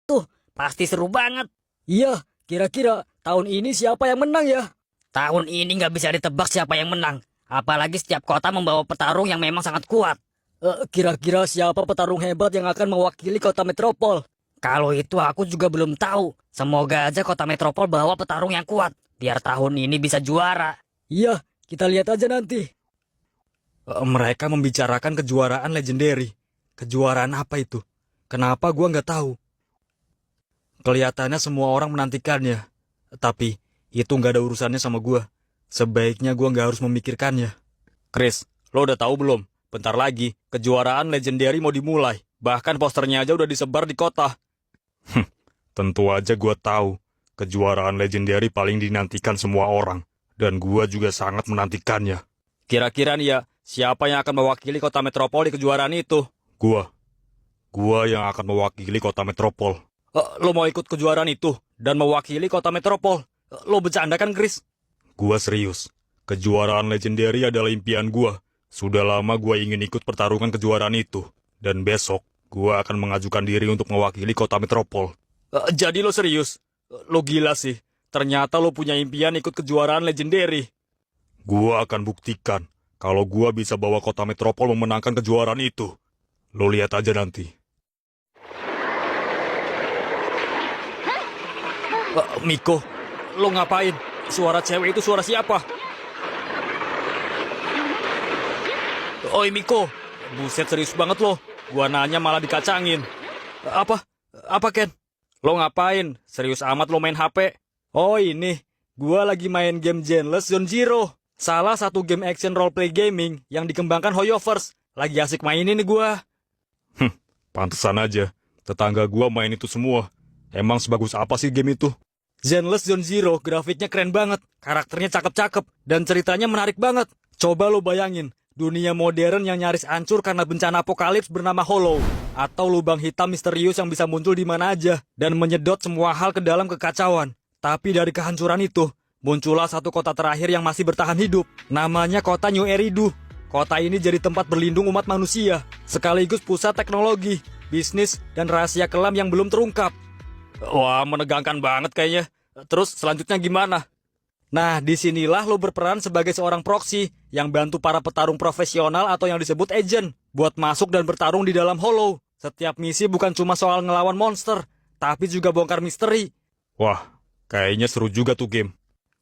Tuh, pasti seru banget. Iya, kira-kira tahun ini siapa yang menang ya? Tahun ini nggak bisa ditebak siapa yang menang. Apalagi setiap kota membawa petarung yang memang sangat kuat. Kira-kira siapa petarung hebat yang akan mewakili kota metropol? Kalau itu aku juga belum tahu. Semoga aja kota metropol bawa petarung yang kuat. Biar tahun ini bisa juara. Iya, kita lihat aja nanti. Mereka membicarakan kejuaraan legendary. Kejuaraan apa itu? Kenapa gua nggak tahu? Kelihatannya semua orang menantikannya. Tapi, itu nggak ada urusannya sama gua. Sebaiknya gua nggak harus memikirkannya. Chris, lo udah tahu belum? Bentar lagi, kejuaraan legendary mau dimulai. Bahkan posternya aja udah disebar di kota. Tentu aja gua tahu. Kejuaraan legendary paling dinantikan semua orang. Dan gua juga sangat menantikannya. Kira-kira nih ya, siapa yang akan mewakili kota metropol di kejuaraan itu? Gua. Gua yang akan mewakili kota metropol. Lo mau ikut kejuaraan itu dan mewakili kota metropol? Lo bercanda kan, Chris? Gua serius. Kejuaraan legendary adalah impian gua. Sudah lama gua ingin ikut pertarungan kejuaraan itu. Dan besok, gua akan mengajukan diri untuk mewakili kota metropol. Jadi lo serius? Lo gila sih. Ternyata lo punya impian ikut kejuaraan legendary. Gua akan buktikan kalau gua bisa bawa kota metropol memenangkan kejuaraan itu. Lo lihat aja nanti. Miko, lo ngapain? Suara cewek itu suara siapa? Oi Miko, buset serius banget lo. Gua nanya malah dikacangin. Apa? Apa Ken? Lo ngapain? Serius amat lo main HP? Oh ini, gua lagi main game Zenless Zone Zero. Salah satu game action roleplay gaming yang dikembangkan Hoyoverse. Lagi asik mainin nih gua. Pantesan aja. Tetangga gua main itu semua. Emang sebagus apa sih game itu? Zenless Zone Zero grafiknya keren banget, karakternya cakep-cakep, dan ceritanya menarik banget. Coba lo bayangin, dunia modern yang nyaris hancur karena bencana apokalips bernama Hollow, atau lubang hitam misterius yang bisa muncul di mana aja, dan menyedot semua hal ke dalam kekacauan. Tapi dari kehancuran itu, muncullah satu kota terakhir yang masih bertahan hidup, namanya kota New Eridu. Kota ini jadi tempat berlindung umat manusia, sekaligus pusat teknologi, bisnis, dan rahasia kelam yang belum terungkap. Wah, menegangkan banget kayaknya. Terus selanjutnya gimana? Nah, disinilah lo berperan sebagai seorang proxy yang bantu para petarung profesional atau yang disebut agent buat masuk dan bertarung di dalam Hollow. Setiap misi bukan cuma soal ngelawan monster, tapi juga bongkar misteri. Wah, kayaknya seru juga tuh game.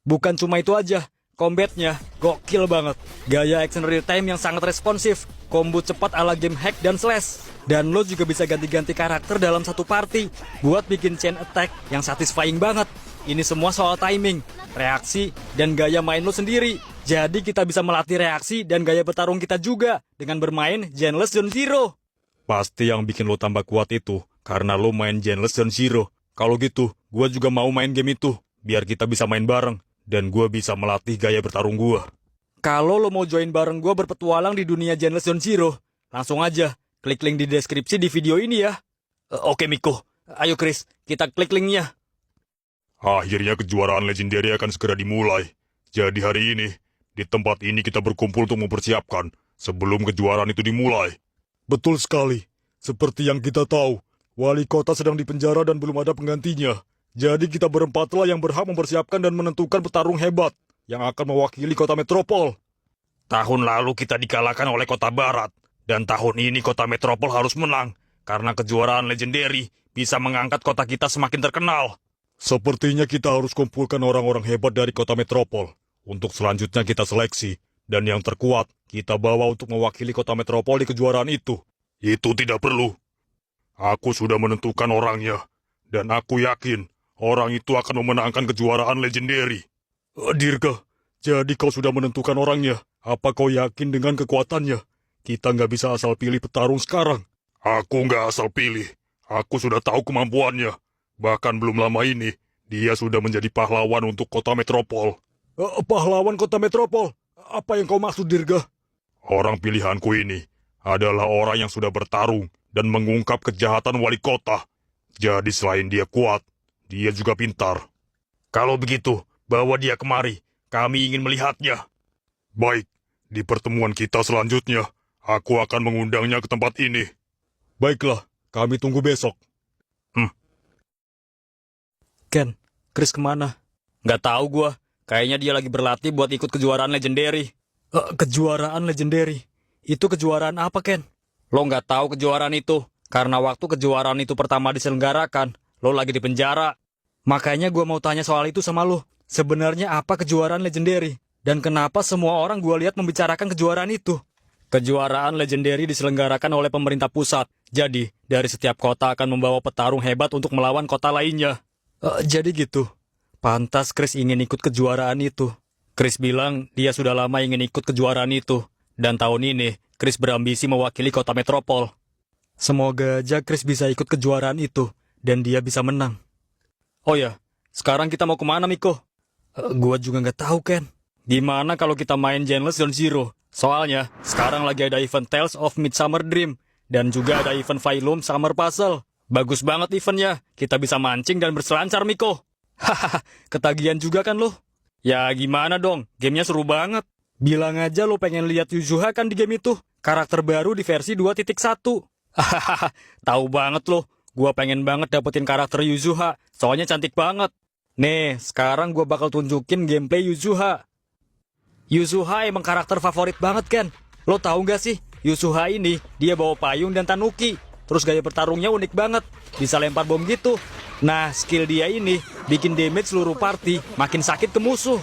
Bukan cuma itu aja, combatnya gokil banget. Gaya action real time yang sangat responsif, combo cepat ala game hack dan slash. Dan lo juga bisa ganti-ganti karakter dalam satu party buat bikin chain attack yang satisfying banget. Ini semua soal timing, reaksi, dan gaya main lo sendiri. Jadi kita bisa melatih reaksi dan gaya bertarung kita juga dengan bermain Zenless Zone Zero. Pasti yang bikin lo tambah kuat itu karena lo main Zenless Zone Zero. Kalau gitu, gua juga mau main game itu biar kita bisa main bareng dan gua bisa melatih gaya bertarung gua. Kalau lo mau join bareng gua berpetualang di dunia Zenless Zone Zero, langsung aja klik link di deskripsi di video ini ya. Oke Miko, ayo Chris, kita klik linknya. Akhirnya kejuaraan legendary akan segera dimulai. Jadi hari ini, di tempat ini kita berkumpul untuk mempersiapkan sebelum kejuaraan itu dimulai. Betul sekali. Seperti yang kita tahu, wali kota sedang dipenjara dan belum ada penggantinya. Jadi kita berempatlah yang berhak mempersiapkan dan menentukan petarung hebat yang akan mewakili kota metropol. Tahun lalu kita dikalahkan oleh kota barat. Dan tahun ini kota metropol harus menang, karena kejuaraan legendary bisa mengangkat kota kita semakin terkenal. Sepertinya kita harus kumpulkan orang-orang hebat dari kota metropol. Untuk selanjutnya kita seleksi, dan yang terkuat kita bawa untuk mewakili kota metropol di kejuaraan itu. Itu tidak perlu. Aku sudah menentukan orangnya, dan aku yakin orang itu akan memenangkan kejuaraan legendary. Dirga, jadi kau sudah menentukan orangnya. Apa kau yakin dengan kekuatannya? Kita nggak bisa asal pilih petarung sekarang. Aku nggak asal pilih. Aku sudah tahu kemampuannya. Bahkan belum lama ini, dia sudah menjadi pahlawan untuk kota metropol. Pahlawan kota metropol? Apa yang kau maksud, Dirga? Orang pilihanku ini adalah orang yang sudah bertarung dan mengungkap kejahatan wali kota. Jadi selain dia kuat, dia juga pintar. Kalau begitu, bawa dia kemari. Kami ingin melihatnya. Baik, di pertemuan kita selanjutnya, aku akan mengundangnya ke tempat ini. Baiklah, kami tunggu besok. Ken, Chris kemana? Nggak tahu gua. Kayaknya dia lagi berlatih buat ikut kejuaraan legendary. Kejuaraan legendary? Itu kejuaraan apa, Ken? Lo nggak tahu kejuaraan itu. Karena waktu kejuaraan itu pertama diselenggarakan, lo lagi di penjara. Makanya gua mau tanya soal itu sama lo. Sebenarnya apa kejuaraan legendary? Dan kenapa semua orang gua lihat membicarakan kejuaraan itu? Kejuaraan legendary diselenggarakan oleh pemerintah pusat. Jadi, dari setiap kota akan membawa petarung hebat untuk melawan kota lainnya. Jadi gitu. Pantas Chris ingin ikut kejuaraan itu. Chris bilang dia sudah lama ingin ikut kejuaraan itu. Dan tahun ini, Chris berambisi mewakili kota metropol. Semoga aja Chris bisa ikut kejuaraan itu. Dan dia bisa menang. Oh ya, sekarang kita mau kemana, Miko? Gua juga nggak tahu, Ken. Gimana kalau kita main Geneless Zone Zero? Soalnya, sekarang lagi ada event Tales of Midsummer Dream. Dan juga ada event Phylum Summer Puzzle. Bagus banget eventnya. Kita bisa mancing dan berselancar, Miko. Hahaha, ketagihan juga kan lo? Ya gimana dong, gamenya seru banget. Bilang aja lo pengen lihat Yuzuha kan di game itu. Karakter baru di versi 2.1. Hahaha, tahu banget lo. Gua pengen banget dapetin karakter Yuzuha. Soalnya cantik banget. Nih, sekarang gua bakal tunjukin gameplay Yuzuha. Yuzuha emang karakter favorit banget, Ken. Lo tahu gak sih, Yuzuha ini, dia bawa payung dan tanuki. Terus gaya bertarungnya unik banget. Bisa lempar bom gitu. Nah, skill dia ini bikin damage seluruh party makin sakit ke musuh.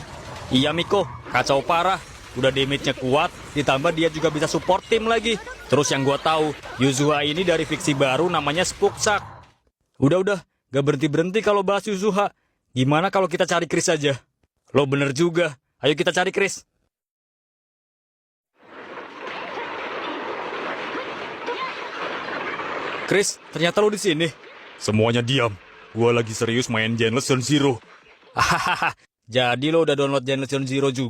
Iya, Miko, kacau parah. Udah damage-nya kuat, ditambah dia juga bisa support tim lagi. Terus yang gua tahu, Yuzuha ini dari fiksi baru namanya Spooksak. Udah, gak berhenti-berhenti kalau bahas Yuzuha. Gimana kalau kita cari Chris aja? Lo bener juga. Ayo kita cari Chris. Chris, ternyata lo di sini. Semuanya diam. Gua lagi serius main Geneless Zone Zero. Hahaha. Jadi lo udah download Geneless Zone Zero juga?